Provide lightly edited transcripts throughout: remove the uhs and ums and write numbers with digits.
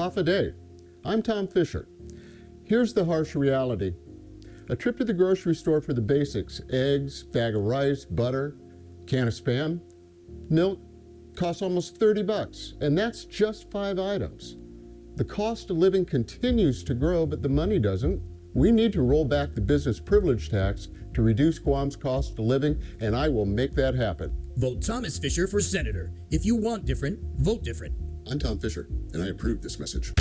half a day. I'm Tom Fisher. Here's the harsh reality. A trip to the grocery store for the basics, eggs, bag of rice, butter, can of Spam, milk, costs almost $30, and that's just 5 items. The cost of living continues to grow, but the money doesn't. We need to roll back the business privilege tax to reduce Guam's cost of living, and I will make that happen. Vote Thomas Fisher for senator. If you want different, vote different. I'm Tom Fisher, and I approve this message.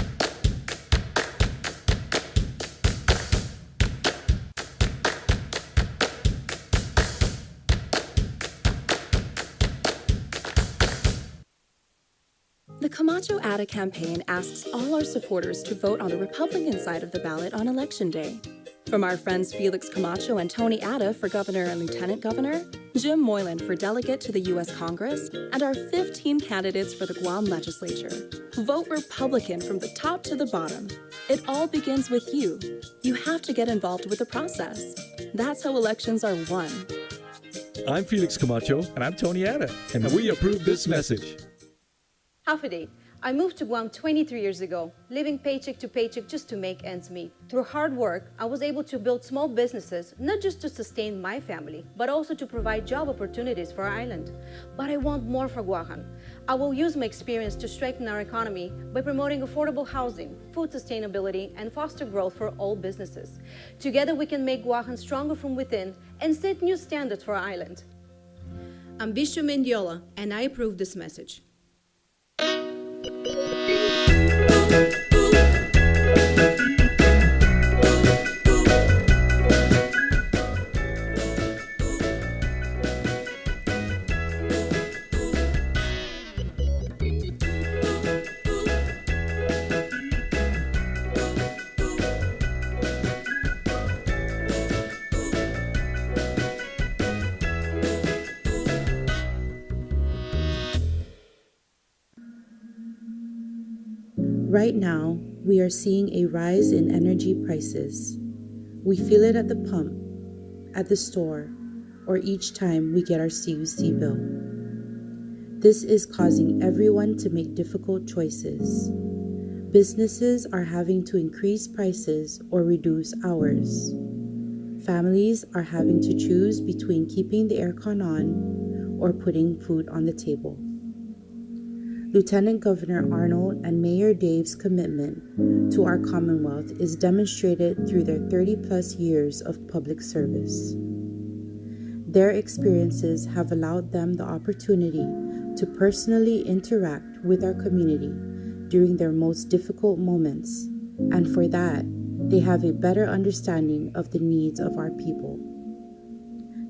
The Camacho Ada campaign asks all our supporters to vote on the Republican side of the ballot on Election Day. From our friends Felix Camacho and Tony Ada for governor and lieutenant governor, Jim Moylan for delegate to the U.S. Congress, and our 15 candidates for the Guam legislature. Vote Republican from the top to the bottom. It all begins with you. You have to get involved with the process. That's how elections are won. I'm Felix Camacho. And I'm Tony Ada. And we approve this message. Half a day. I moved to Guam 23 years ago, living paycheck to paycheck just to make ends meet. Through hard work, I was able to build small businesses, not just to sustain my family, but also to provide job opportunities for our island. But I want more for Guam. I will use my experience to strengthen our economy by promoting affordable housing, food sustainability, and foster growth for all businesses. Together, we can make Guam stronger from within and set new standards for our island. I'm Bishop Mendiola, and I approve this message. Right now, we are seeing a rise in energy prices. We feel it at the pump, at the store, or each time we get our CUC bill. This is causing everyone to make difficult choices. Businesses are having to increase prices or reduce hours. Families are having to choose between keeping the aircon on or putting food on the table. Lieutenant Governor Arnold and Mayor Dave's commitment to our Commonwealth is demonstrated through their 30-plus years of public service. Their experiences have allowed them the opportunity to personally interact with our community during their most difficult moments, and for that, they have a better understanding of the needs of our people.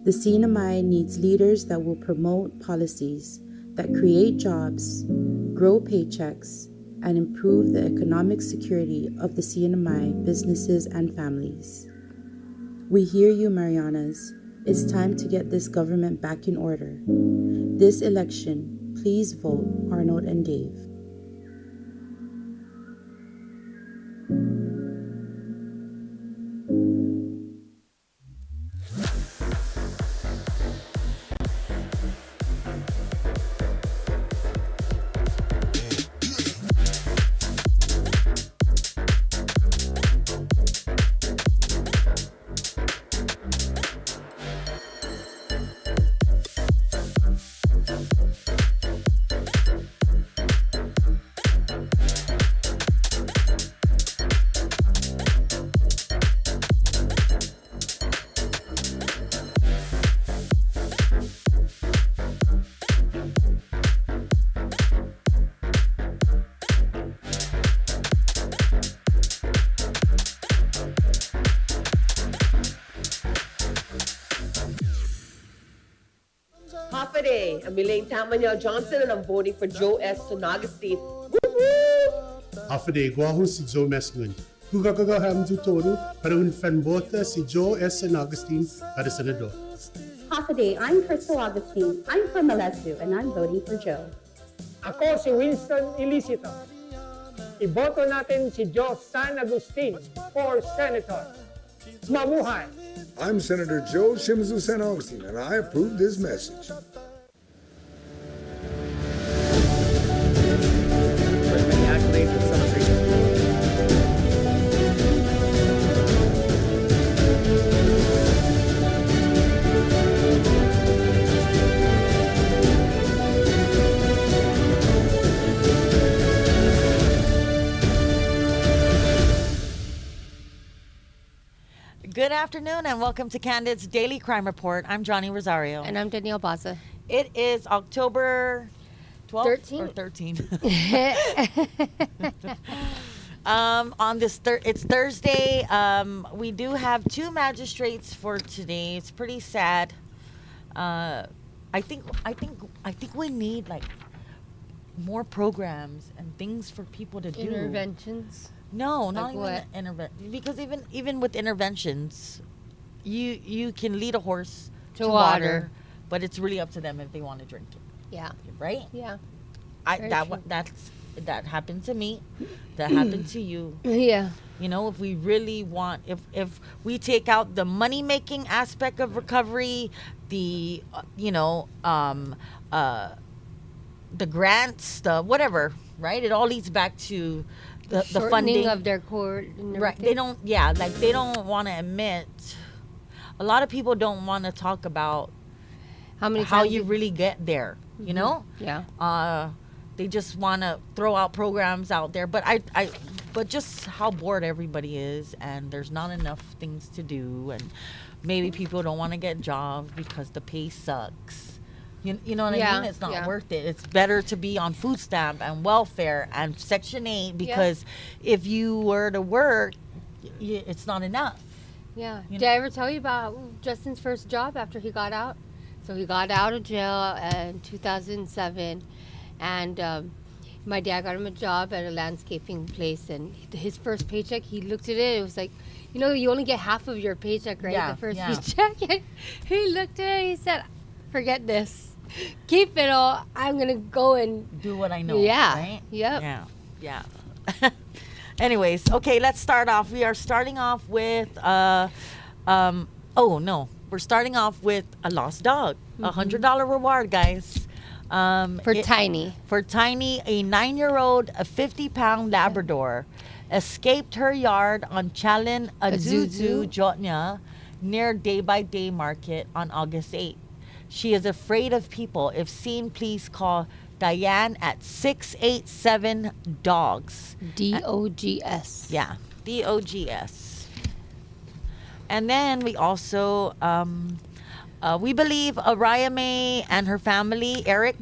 The CNMI needs leaders that will promote policies that create jobs, grow paychecks, and improve the economic security of the CNMI businesses and families. We hear you, Marianas. It's time to get this government back in order. This election, please vote Arnold and Dave. I'm Elaine Tamanyao Johnson, and I'm voting for Joe S. San Agustin. Afade Guahu si Joe Mesngun. Kugakagaham du Toru para un fanbota si Joe S. San Agustin para senador. Half a day, I'm Crystal Augustine. I'm from Malesu, and I'm voting for Joe. Ako si Winston Ilisito. Iboto natin si Joe San Agustin for Senator. Mamuhay! I'm Senator Joe Shimizu San Agustin, and I approve this message. Many accolades and celebration. afternoon, and welcome to Kandit's Daily Crime Report. I'm Johnny Rosario. And I'm Danielle Baza. It is October 12th 13? or 13th. It's Thursday. We do have 2 magistrates for today. It's pretty sad. I think we need like more programs and things for people to do. Interventions? No, Like not what? even because even with interventions, you can lead a horse to water, but it's really up to them if they want to drink it. Yeah. Right? Yeah. That happened to me. That happened to you. Yeah. You know, if we really want, if we take out the money making aspect of recovery, the the grants, the whatever, right? It all leads back to the funding of their court. And right. They don't want to admit. A lot of people don't want to talk about how you really get there. Mm-hmm. You know. Yeah. They just want to throw out programs out there, but but just how bored everybody is, and there's not enough things to do, and maybe people don't want to get jobs because the pay sucks. You know what I mean? It's not worth it. It's better to be on food stamp and welfare and Section 8 because if you were to work, it's not enough. Yeah. Did I ever tell you about Justin's first job after he got out? So he got out of jail in 2007, and my dad got him a job at a landscaping place, and his first paycheck, he looked at it, it was like, you know, you only get half of your paycheck, right? The first paycheck. And he looked at it, he said, forget this. Keep it all. I'm going to go and do what I know. Yeah. Right? Yep. Yeah. Anyways, okay, let's start off. We are starting off with, we're starting off with a lost dog. $100 reward, guys. For Tiny. For Tiny, a 9-year-old, a 50-pound Labrador escaped her yard on Chalin Azuzu, Jotnya, near Day by Day Market on August 8th. She is afraid of people. If seen, please call Diane at 687-DOGS. DOGS. Yeah, DOGS. And then we also, we believe Araya May and her family, Eric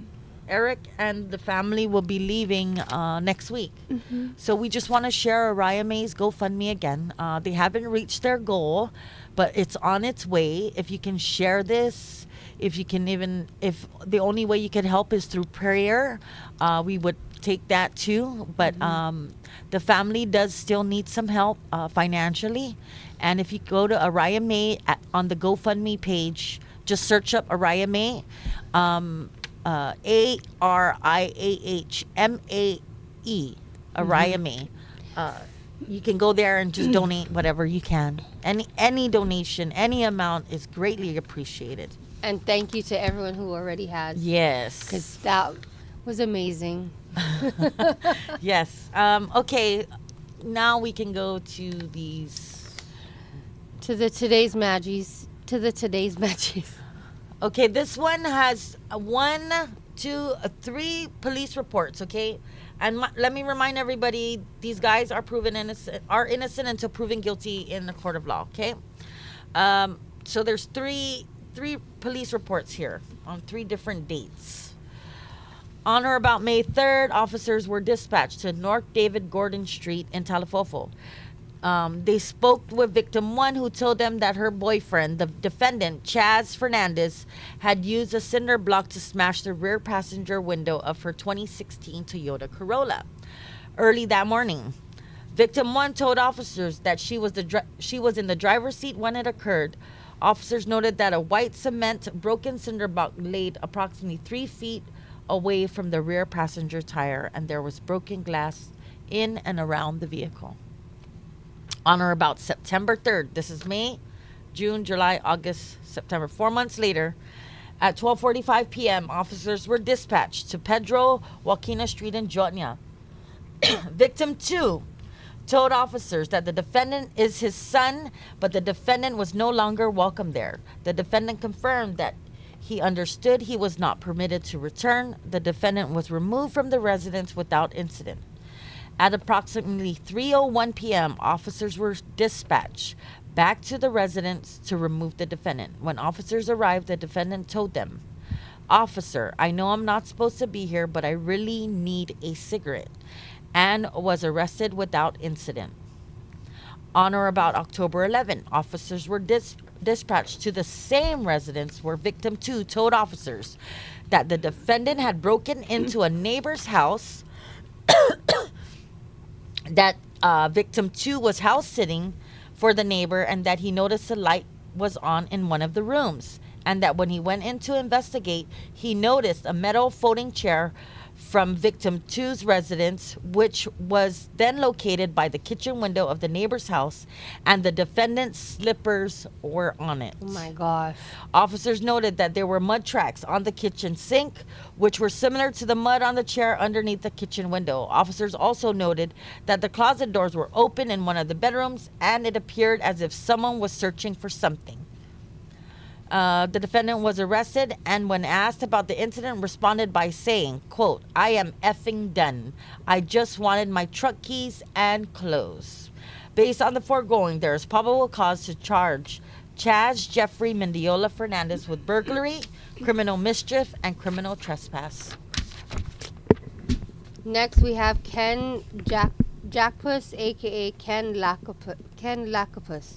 and the family will be leaving next week. Mm-hmm. So we just want to share Araya May's GoFundMe again. They haven't reached their goal, but it's on its way. If you can share this, if the only way you can help is through prayer, we would take that too. But the family does still need some help financially. And if you go to Araya May on the GoFundMe page, just search up Araya May, ARIAHMAE, Araya May. You can go there and just donate whatever you can. Any donation, any amount is greatly appreciated. And thank you to everyone who already has. Yes. Because that was amazing. Yes. Okay. Now we can go to these. To the today's Maggies. Okay, this one has 1, 2, 3 police reports, okay? And let me remind everybody, these guys are innocent until proven guilty in the court of law, okay? So there's three police reports here on 3 different dates. On or about May 3rd, officers were dispatched to North David Gordon Street in Talifofo. They spoke with victim 1, who told them that her boyfriend, the defendant, Chaz Fernandez, had used a cinder block to smash the rear passenger window of her 2016 Toyota Corolla. Early that morning, victim 1 told officers that she was in the driver's seat when it occurred. Officers noted that a white cement broken cinder block laid approximately 3 feet away from the rear passenger tire, and there was broken glass in and around the vehicle. On or about September 3rd, this is May, June, July, August, September, 4 months later, at 12:45 p.m., officers were dispatched to Pedro Joaquina Street in Jotnya. Victim 2 told officers that the defendant is his son, but the defendant was no longer welcome there. The defendant confirmed that he understood he was not permitted to return. The defendant was removed from the residence without incident. At approximately 3:01 p.m., officers were dispatched back to the residence to remove the defendant. When officers arrived, the defendant told them, "Officer, I know I'm not supposed to be here, but I really need a cigarette," and was arrested without incident. On or about October 11, officers were dispatched to the same residence where victim 2 told officers that the defendant had broken into a neighbor's house, that victim 2 was house sitting for the neighbor, and that he noticed the light was on in one of the rooms, and that when he went in to investigate, he noticed a metal folding chair from victim 2's residence, which was then located by the kitchen window of the neighbor's house, and the defendant's slippers were on it. Oh my gosh. Officers noted that there were mud tracks on the kitchen sink, which were similar to the mud on the chair underneath the kitchen window. Officers also noted that the closet doors were open in one of the bedrooms, and it appeared as if someone was searching for something. The defendant was arrested, and when asked about the incident, responded by saying, quote, "I am effing done. I just wanted my truck keys and clothes." Based on the foregoing, there is probable cause to charge Chaz Jeffrey Mendiola Fernandez with burglary, criminal mischief, and criminal trespass. Next, we have Ken Jackpus, a.k.a. Ken Lacopus.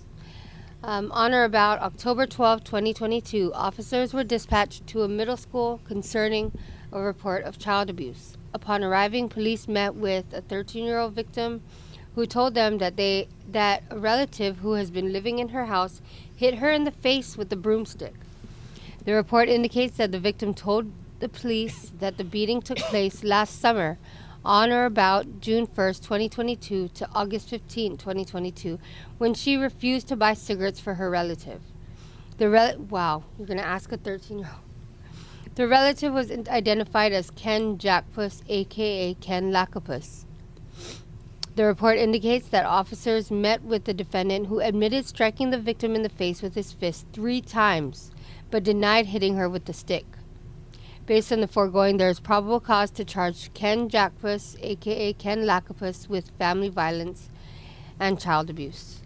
On or about October 12, 2022, officers were dispatched to a middle school concerning a report of child abuse. Upon arriving, police met with a 13-year-old victim who told them that a relative who has been living in her house hit her in the face with a broomstick. The report indicates that the victim told the police that the beating took place last summer, on or about June 1st, 2022 to August 15, 2022, when she refused to buy cigarettes for her relative. Wow, you're going to ask a 13-year-old. The relative was identified as Ken Jackpus, a.k.a. Ken Lacopus. The report indicates that officers met with the defendant, who admitted striking the victim in the face with his fist 3 times, but denied hitting her with the stick. Based on the foregoing, there is probable cause to charge Ken Jackpus, a.k.a. Ken Lacopus, with family violence and child abuse.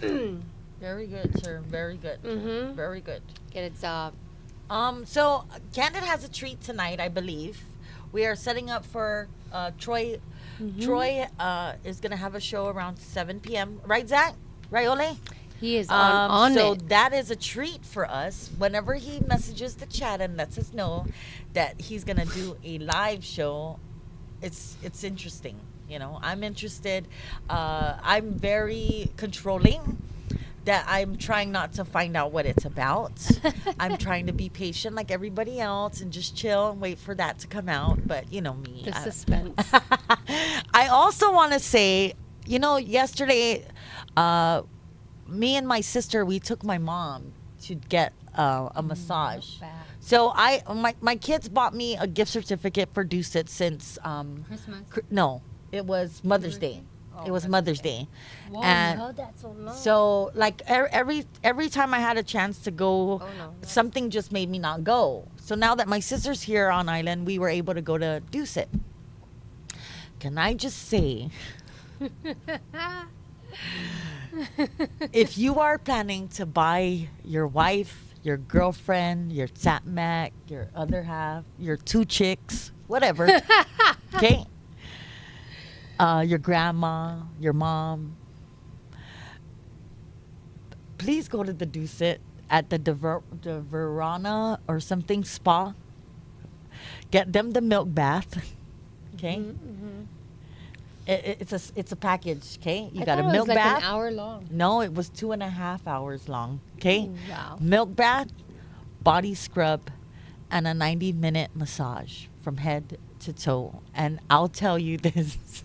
Very good, sir. Very good. Mm-hmm. Very good. Get it up. So Kandit has a treat tonight, I believe. We are setting up for Troy. Mm-hmm. Troy is going to have a show around 7 p.m. Right, Zach? Right, Ole? He is on so it. that is a treat for us. Whenever he messages the chat and lets us know that he's going to do a live show, it's interesting. You know, I'm interested. I'm very controlling. That I'm trying not to find out what it's about. I'm trying to be patient like everybody else and just chill and wait for that to come out. But you know me. The suspense. I also want to say, you know, yesterday, me and my sister, we took my mom to get a massage. So my kids bought me a gift certificate for Dusit since Christmas. No, it was Mother's Day. It was Mother's Day. Whoa, And you held that so long. so like every time I had a chance to go, something just made me not go. So now that my sister's here on island, we were able to go to Dusit. Can I just say, if you are planning to buy your wife, your girlfriend, your Satmac, your other half, your 2 chicks, whatever, okay, your grandma, your mom, please go to the Dusit at the Verona or something spa. Get them the milk bath, okay? Mm-hmm. It's a package, okay? You I got a thought it milk was like bath. an hour long. No, it was 2.5 hours long, okay? Wow. Milk bath, body scrub, and a 90-minute massage from head to toe. And I'll tell you this.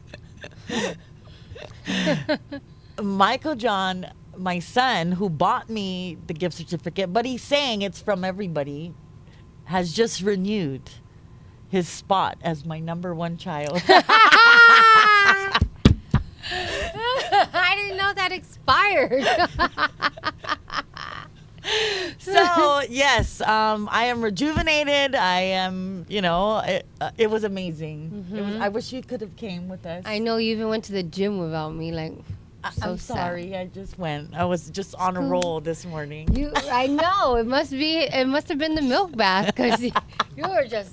Michael John, my son, who bought me the gift certificate, but he's saying it's from everybody, has just renewed his spot as my number 1 child. I didn't know that expired. So yes, I am rejuvenated. I am, it was amazing. Mm-hmm. I wish you could have came with us. I know you even went to the gym without me. Like, I'm sorry. I just went. I was just on a roll this morning. I know. It must have been the milk bath because you were just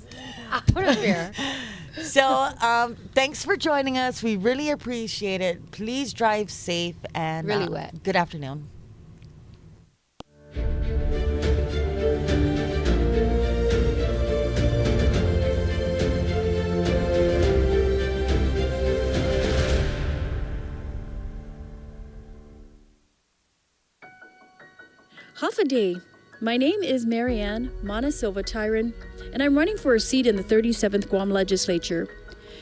out of here. So, thanks for joining us. We really appreciate it. Please drive safe and Really wet. Good afternoon. Half a day. My name is Marianne Mana Silva Tyron, and I'm running for a seat in the 37th Guam Legislature.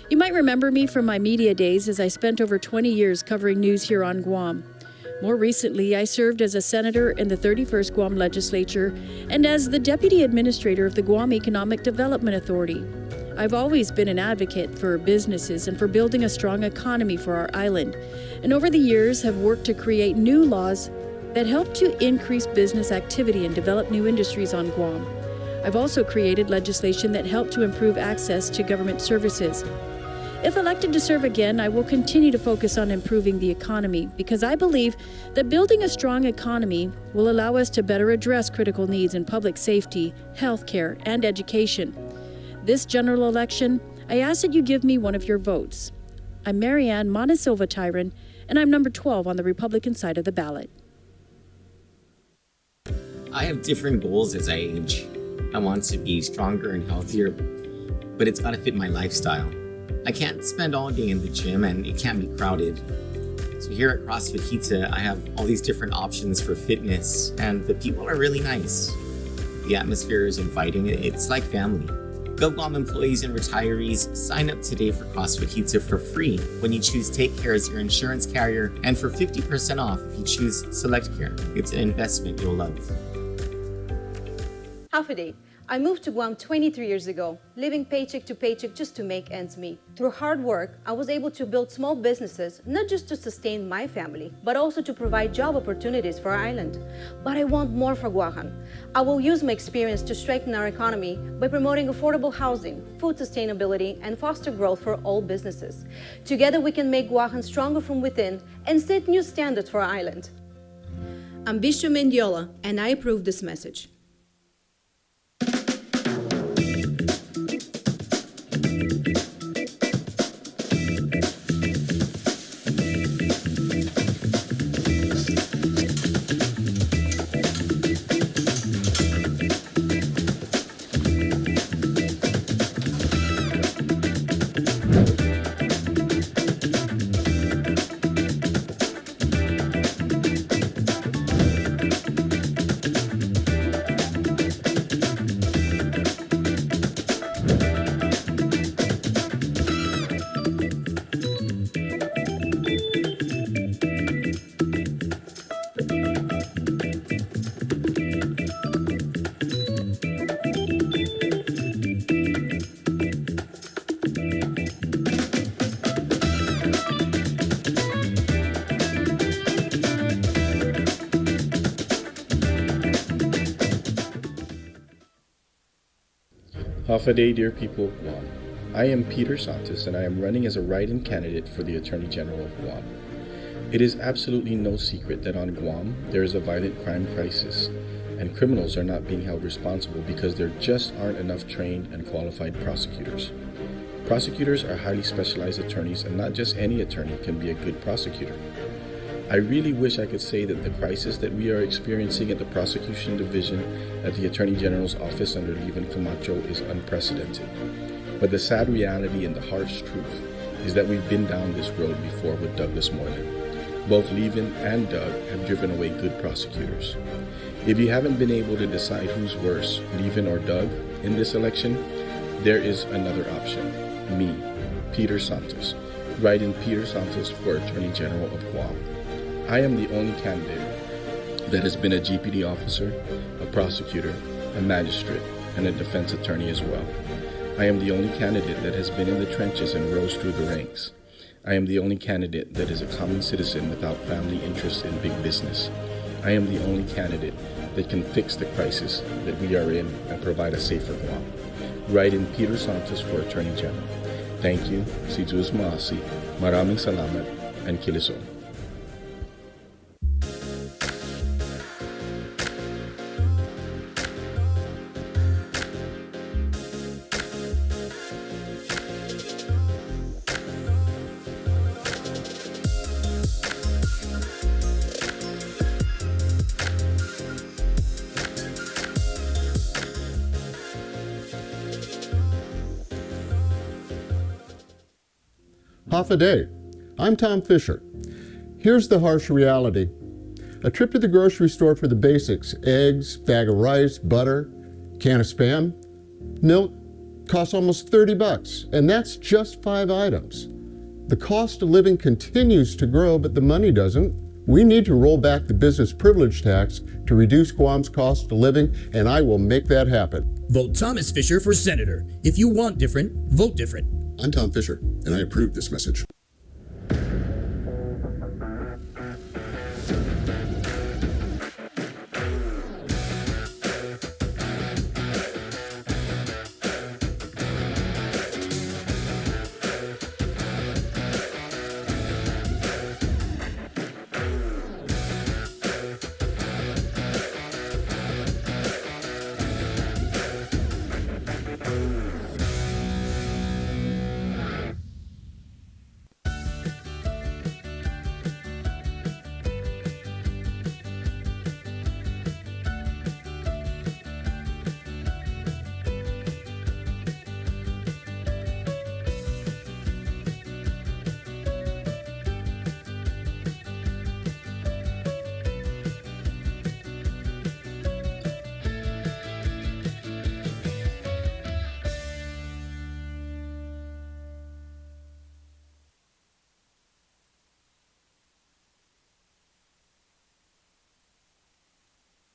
You might remember me from my media days, as I spent over 20 years covering news here on Guam. More recently, I served as a senator in the 31st Guam Legislature and as the deputy administrator of the Guam Economic Development Authority. I've always been an advocate for businesses and for building a strong economy for our island, and over the years have worked to create new laws that help to increase business activity and develop new industries on Guam. I've also created legislation that helped to improve access to government services. If elected to serve again, I will continue to focus on improving the economy because I believe that building a strong economy will allow us to better address critical needs in public safety, healthcare, and education. This general election, I ask that you give me one of your votes. I'm Marianne Mana Silva Tyron, and I'm number 12 on the Republican side of the ballot. I have different goals as I age. I want to be stronger and healthier, but it's gotta fit my lifestyle. I can't spend all day in the gym and it can't be crowded. So here at CrossFit Kita, I have all these different options for fitness, and the people are really nice. The atmosphere is inviting. It's like family. GovGuam employees and retirees, sign up today for CrossFit Kita for free when you choose Take Care as your insurance carrier, and for 50% off if you choose Select Care. It's an investment you'll love. Half a day. I moved to Guam 23 years ago, living paycheck to paycheck just to make ends meet. Through hard work, I was able to build small businesses, not just to sustain my family, but also to provide job opportunities for our island. But I want more for Guahan. I will use my experience to strengthen our economy by promoting affordable housing, food sustainability, and foster growth for all businesses. Together, we can make Guahan stronger from within and set new standards for our island. I'm Bishu Mendiola, and I approve this message. Half a day, dear people of Guam. I am Peter Santos, and I am running as a write-in candidate for the Attorney General of Guam. It is absolutely no secret that on Guam there is a violent crime crisis, and criminals are not being held responsible because there just aren't enough trained and qualified prosecutors. Prosecutors are highly specialized attorneys, and not just any attorney can be a good prosecutor. I really wish I could say that the crisis that we are experiencing at the prosecution division at the Attorney General's office under Levan Camacho is unprecedented. But the sad reality and the harsh truth is that we've been down this road before with Douglas Moreland. Both Levan and Doug have driven away good prosecutors. If you haven't been able to decide who's worse, Levan or Doug, in this election, there is another option. Me, Peter Santos. Write in Peter Santos for Attorney General of Guam. I am the only candidate that has been a GPD officer, a prosecutor, a magistrate, and a defense attorney as well. I am the only candidate that has been in the trenches and rose through the ranks. I am the only candidate that is a common citizen without family interests in big business. I am the only candidate that can fix the crisis that we are in and provide a safer Guam. Write in Peter Santos for Attorney General. Thank you. Si Diyos maasi. Maraming salamat. And Kilisong. Half a day. I'm Tom Fisher. Here's the harsh reality. A trip to the grocery store for the basics, eggs, bag of rice, butter, can of Spam, milk, costs almost $30, and that's just 5 items. The cost of living continues to grow, but the money doesn't. We need to roll back the business privilege tax to reduce Guam's cost of living, and I will make that happen. Vote Thomas Fisher for senator. If you want different, vote different. I'm Tom Fisher, and I approve this message.